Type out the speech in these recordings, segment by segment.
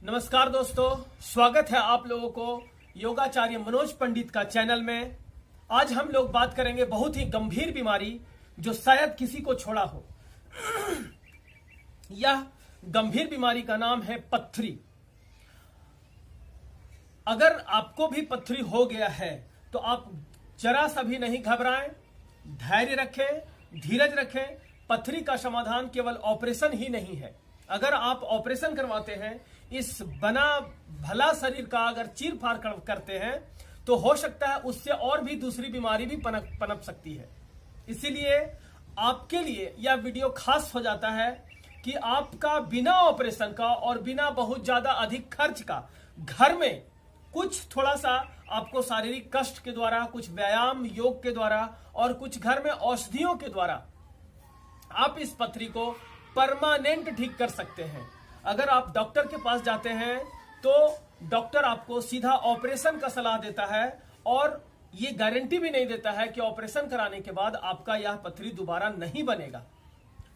नमस्कार दोस्तों, स्वागत है आप लोगों को योगाचार्य मनोज पंडित का चैनल में। आज हम लोग बात करेंगे बहुत ही गंभीर बीमारी जो शायद किसी को छोड़ा हो। यह गंभीर बीमारी का नाम है पत्थरी। अगर आपको भी पत्थरी हो गया है तो आप जरा सा भी नहीं घबराएं, धैर्य रखें, धीरज रखें। पत्थरी का समाधान केवल ऑपरेशन ही नहीं है। अगर आप ऑपरेशन करवाते हैं, इस बना भला शरीर का अगर चीर फाड़ करते हैं तो हो सकता है उससे और भी दूसरी बीमारी भी पनप सकती है। इसीलिए आपके लिए यह वीडियो खास हो जाता है कि आपका बिना ऑपरेशन का और बिना बहुत ज्यादा अधिक खर्च का घर में कुछ थोड़ा सा आपको शारीरिक कष्ट के द्वारा, कुछ व्यायाम योग के द्वारा और कुछ घर में औषधियों के द्वारा आप इस पत्थरी को परमानेंट ठीक कर सकते हैं। अगर आप डॉक्टर के पास जाते हैं तो डॉक्टर आपको सीधा ऑपरेशन का सलाह देता है और ये गारंटी भी नहीं देता है कि ऑपरेशन कराने के बाद आपका यह पत्थरी दोबारा नहीं बनेगा।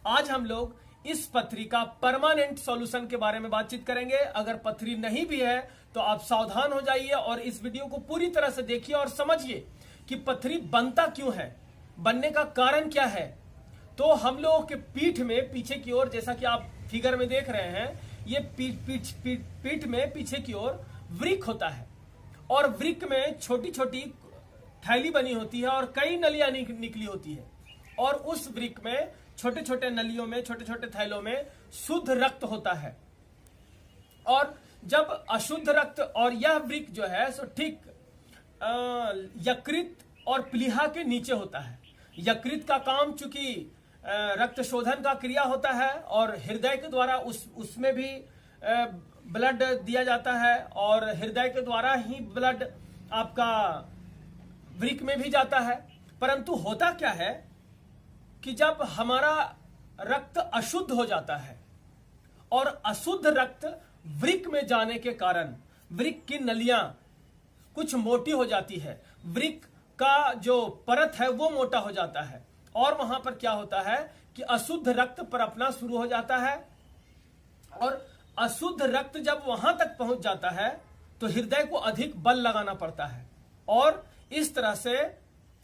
आज हम लोग इस पत्थरी का परमानेंट सॉल्यूशन के बारे में बातचीत करेंगे। अगर पत्थरी नहीं भी है तो आप सावधान हो जाइए और इस वीडियो को पूरी तरह से देखिए और समझिए कि पत्थरी बनता क्यों है, बनने का कारण क्या है। तो हम लोगों के पीठ में पीछे की ओर, जैसा कि आप फिगर में देख रहे हैं, ये पीठ में पीछे की ओर वृक्क होता है और वृक्क में छोटी छोटी थैली बनी होती है और कई नलियां निकली होती है और उस वृक्क में छोटे छोटे नलियों में, छोटे छोटे थैलों में शुद्ध रक्त होता है। और जब अशुद्ध रक्त, और यह वृक्क जो है सो ठीक यकृत और प्लीहा के नीचे होता है। यकृत का काम चूंकि रक्त शोधन का क्रिया होता है और हृदय के द्वारा उसमें भी ब्लड दिया जाता है और हृदय के द्वारा ही ब्लड आपका वृक्क में भी जाता है। परंतु होता क्या है कि जब हमारा रक्त अशुद्ध हो जाता है और अशुद्ध रक्त वृक्क में जाने के कारण वृक्क की नलियां कुछ मोटी हो जाती है, वृक्क का जो परत है वो मोटा हो जाता है और वहां पर क्या होता है कि अशुद्ध रक्त पनपना शुरू हो जाता है। और अशुद्ध रक्त जब वहां तक पहुंच जाता है तो हृदय को अधिक बल लगाना पड़ता है और इस तरह से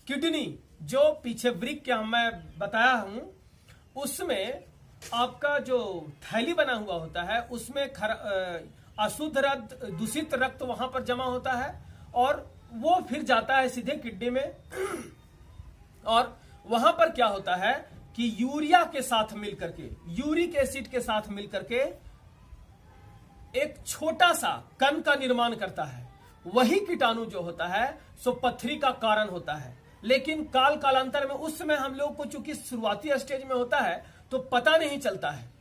किडनी, जो पीछे वृक्क क्या मैं बताया हूं, उसमें आपका जो थैली बना हुआ होता है उसमें अशुद्ध रक्त, दूषित रक्त वहां पर जमा होता है और वो फिर जाता है सीधे किडनी में और वहां पर क्या होता है कि यूरिया के साथ मिलकर के, यूरिक एसिड के साथ मिलकर के एक छोटा सा कण का निर्माण करता है। वही कीटाणु जो होता है सो पत्थरी का कारण होता है। लेकिन कालांतर में उस समय हम लोग को चूंकि शुरुआती स्टेज में होता है तो पता नहीं चलता है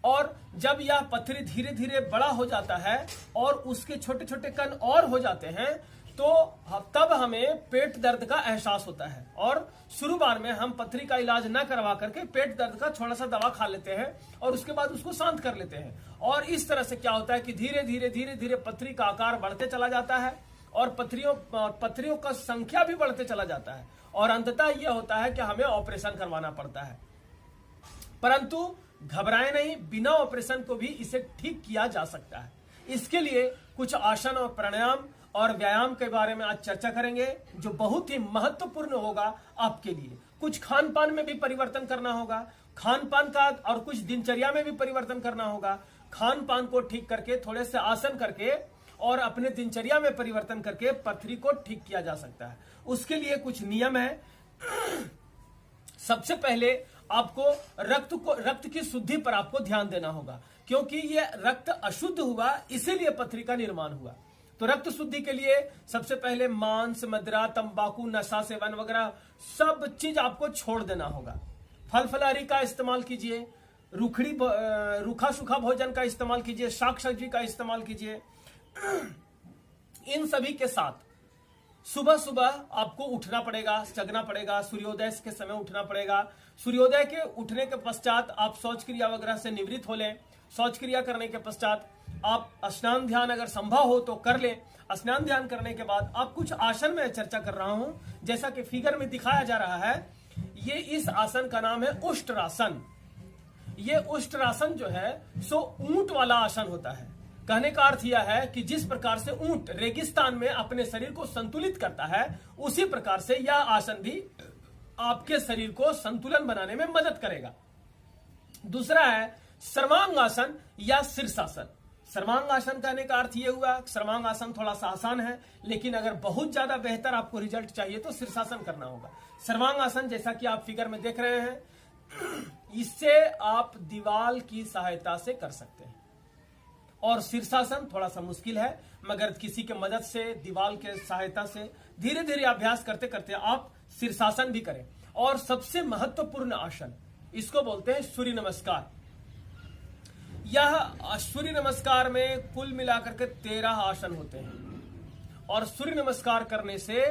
और जब यह पत्थरी धीरे धीरे बड़ा हो जाता है और उसके छोटे छोटे कण और हो जाते हैं तो तब हमें पेट दर्द का एहसास होता है और शुरू बार में हम पत्थरी का इलाज न करवा करके पेट दर्द का थोड़ा सा दवा खा लेते हैं और उसके बाद उसको शांत कर लेते हैं और इस तरह से क्या होता है कि धीरे धीरे पत्थरी का आकार बढ़ते चला जाता है और पत्थरियों का संख्या भी बढ़ते चला जाता है और अंततः यह होता है कि हमें ऑपरेशन करवाना पड़ता है। परंतु घबराएं नहीं, बिना ऑपरेशन को भी इसे ठीक किया जा सकता है। इसके लिए कुछ आसन और प्राणायाम और व्यायाम के बारे में आज चर्चा करेंगे जो बहुत ही महत्वपूर्ण होगा आपके लिए। कुछ खान पान में भी परिवर्तन करना होगा, खान पान का, और कुछ दिनचर्या में भी परिवर्तन करना होगा। खान पान को ठीक करके, थोड़े से आसन करके और अपने दिनचर्या में परिवर्तन करके पत्थरी को ठीक किया जा सकता है। उसके लिए कुछ नियम है। सबसे पहले आपको रक्त की शुद्धि पर आपको ध्यान देना होगा क्योंकि ये रक्त अशुद्ध हुआ, इसीलिए पत्थरी का निर्माण हुआ। तो रक्त शुद्धि के लिए सबसे पहले मांस, मदिरा, तंबाकू, नशा सेवन वगैरह सब चीज आपको छोड़ देना होगा। फल फलारी का इस्तेमाल कीजिए, रूखा सूखा भोजन का इस्तेमाल कीजिए, शाक सब्जी का इस्तेमाल कीजिए। इन सभी के साथ सुबह सुबह आपको उठना पड़ेगा, जगना पड़ेगा, सूर्योदय के समय उठना पड़ेगा। सूर्योदय के उठने के पश्चात आप शौच क्रिया वगैरह से निवृत्त हो लें। शौच क्रिया करने के पश्चात आप स्नान ध्यान अगर संभव हो तो कर लें। स्नान ध्यान करने के बाद आप कुछ आसन में चर्चा कर रहा हूं, जैसा कि फिगर में दिखाया जा रहा है। ये इस आसन का नाम है उष्ट्रासन। ये उष्ट्रासन जो है सो ऊंट वाला आसन होता है। कहने का अर्थ यह है कि जिस प्रकार से ऊंट रेगिस्तान में अपने शरीर को संतुलित करता है, उसी प्रकार से यह आसन भी आपके शरीर को संतुलन बनाने में मदद करेगा। दूसरा है सर्वांग आसन या शीर्षासन। सर्वांग आसन कहने का अर्थ यह हुआ, सर्वांग आसन थोड़ा सा आसान है, लेकिन अगर बहुत ज्यादा बेहतर आपको रिजल्ट चाहिए तो शीर्षासन करना होगा। सर्वांग आसन जैसा कि आप फिगर में देख रहे हैं, इससे आप दीवाल की सहायता से कर सकते हैं। और शीर्षासन थोड़ा सा मुश्किल है, मगर किसी के मदद से, दीवाल के सहायता से धीरे धीरे अभ्यास करते करते आप शीर्षासन भी करें। और सबसे महत्वपूर्ण आसन, इसको बोलते हैं सूर्य नमस्कार। यह सूर्य नमस्कार में कुल मिलाकर के 13 आसन होते हैं और सूर्य नमस्कार करने से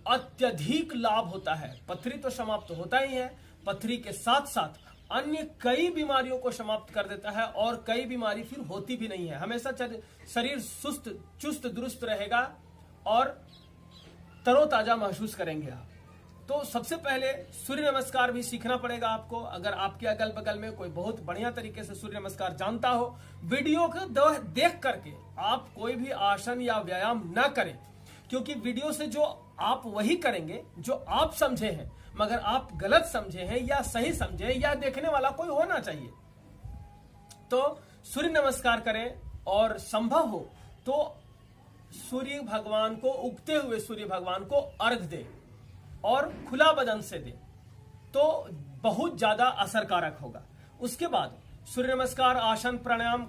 अत्यधिक लाभ होता है। पथरी तो समाप्त होता ही है, पथरी के साथ साथ अन्य कई बीमारियों को समाप्त कर देता है और कई बीमारी फिर होती भी नहीं है। हमेशा शरीर सुस्त चुस्त दुरुस्त रहेगा और तरोताजा महसूस करेंगे आप। तो सबसे पहले सूर्य नमस्कार भी सीखना पड़ेगा आपको। अगर आपके अगल बगल में कोई बहुत बढ़िया तरीके से सूर्य नमस्कार जानता हो, वीडियो को देख करके आप कोई भी आसन या व्यायाम ना करें, क्योंकि वीडियो से जो आप वही करेंगे जो आप समझे हैं, मगर आप गलत समझे हैं या सही समझे हैं, या देखने वाला कोई होना चाहिए। तो सूर्य नमस्कार करें और संभव हो तो सूर्य भगवान को, उगते हुए सूर्य भगवान को अर्घ दें और खुला बदन से दें, तो बहुत ज्यादा असरकारक होगा। उसके बाद सूर्य नमस्कार, आसन, प्राणायाम,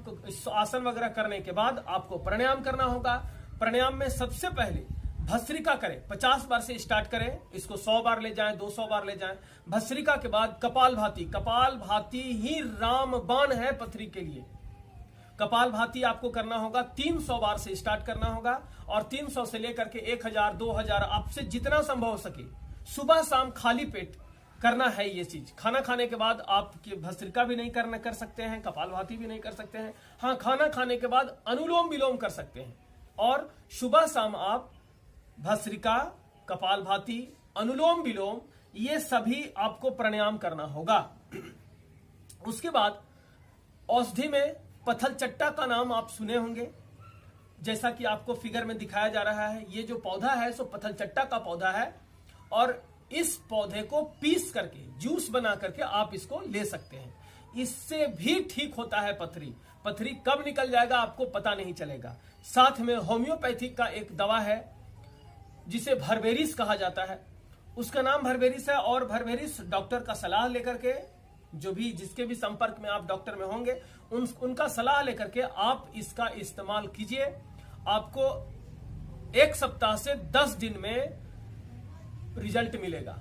आसन वगैरह करने के बाद आपको प्राणायाम करना होगा। प्राणायाम में सबसे पहले भस्त्रिका करें, 50 बार से स्टार्ट करें, इसको 100 बार ले जाएं, 200 बार ले जाएं। भस्त्रिका के बाद कपालभाति। कपालभाति ही रामबाण है पथरी के लिए। कपालभाति आपको करना होगा, 300 बार से स्टार्ट करना होगा और 300 से लेकर के 1000, 2000, आपसे जितना संभव हो सके सुबह शाम खाली पेट करना है ये चीज। खाना खाने के बाद आप भस्त्रिका भी नहीं कर सकते हैं, कपालभाति भी नहीं कर सकते हैं। हाँ, खाना खाने के बाद अनुलोम विलोम कर सकते हैं और सुबह शाम आप भस्त्रिका, कपालभाति, अनुलोम विलोम, ये सभी आपको प्राणायाम करना होगा। उसके बाद औषधि में पथल चट्टा का नाम आप सुने होंगे, जैसा कि आपको फिगर में दिखाया जा रहा है। ये जो पौधा है सो पथल चट्टा का पौधा है और इस पौधे को पीस करके जूस बना करके आप इसको ले सकते हैं। इससे भी ठीक होता है पथरी। पथरी कब निकल जाएगा आपको पता नहीं चलेगा। साथ में होम्योपैथिक का एक दवा है जिसे भरबेरिस कहा जाता है, उसका नाम भरबेरिस है। और भरबेरिस डॉक्टर का सलाह लेकर के, जो भी जिसके भी संपर्क में आप डॉक्टर में होंगे, उनका सलाह लेकर के आप इसका इस्तेमाल कीजिए। आपको 1 सप्ताह से 10 दिन में रिजल्ट मिलेगा,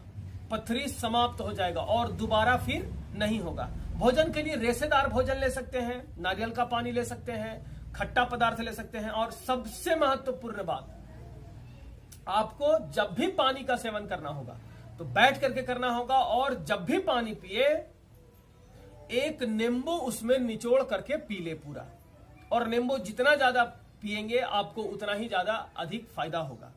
पथरी समाप्त हो जाएगा और दोबारा फिर नहीं होगा। भोजन के लिए रेशेदार भोजन ले सकते हैं, नारियल का पानी ले सकते हैं, खट्टा पदार्थ ले सकते हैं। और सबसे महत्वपूर्ण बात, आपको जब भी पानी का सेवन करना होगा तो बैठ करके करना होगा और जब भी पानी पिए 1 नींबू उसमें निचोड़ करके पी ले पूरा। और नींबू जितना ज्यादा पिएंगे आपको उतना ही ज्यादा अधिक फायदा होगा।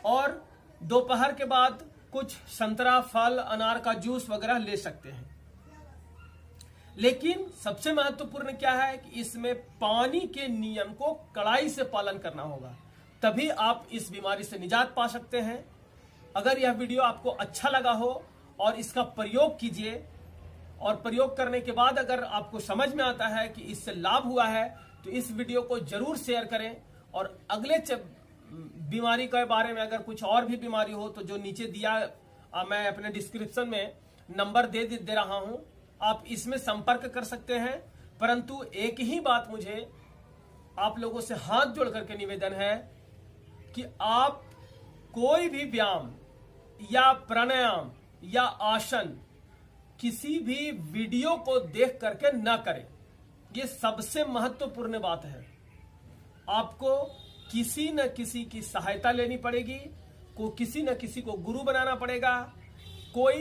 और दोपहर के बाद कुछ संतरा, फल, अनार का जूस वगैरह ले सकते हैं। लेकिन सबसे महत्वपूर्ण क्या है कि इसमें पानी के नियम को कड़ाई से पालन करना होगा, तभी आप इस बीमारी से निजात पा सकते हैं। अगर यह वीडियो आपको अच्छा लगा हो और इसका प्रयोग कीजिए, और प्रयोग करने के बाद अगर आपको समझ में आता है कि इससे लाभ हुआ है तो इस वीडियो को जरूर शेयर करें। और अगले बीमारी के बारे में अगर कुछ और भी बीमारी हो तो जो नीचे दिया, मैं अपने डिस्क्रिप्शन में नंबर दे रहा हूं, आप इसमें संपर्क कर सकते हैं। परंतु एक ही बात मुझे आप लोगों से हाथ जोड़ करके निवेदन है कि आप कोई भी व्यायाम या प्राणायाम या आसन किसी भी वीडियो को देख करके ना करें। ये सबसे महत्वपूर्ण बात है। आपको किसी न किसी की सहायता लेनी पड़ेगी, किसी न किसी को गुरु बनाना पड़ेगा। कोई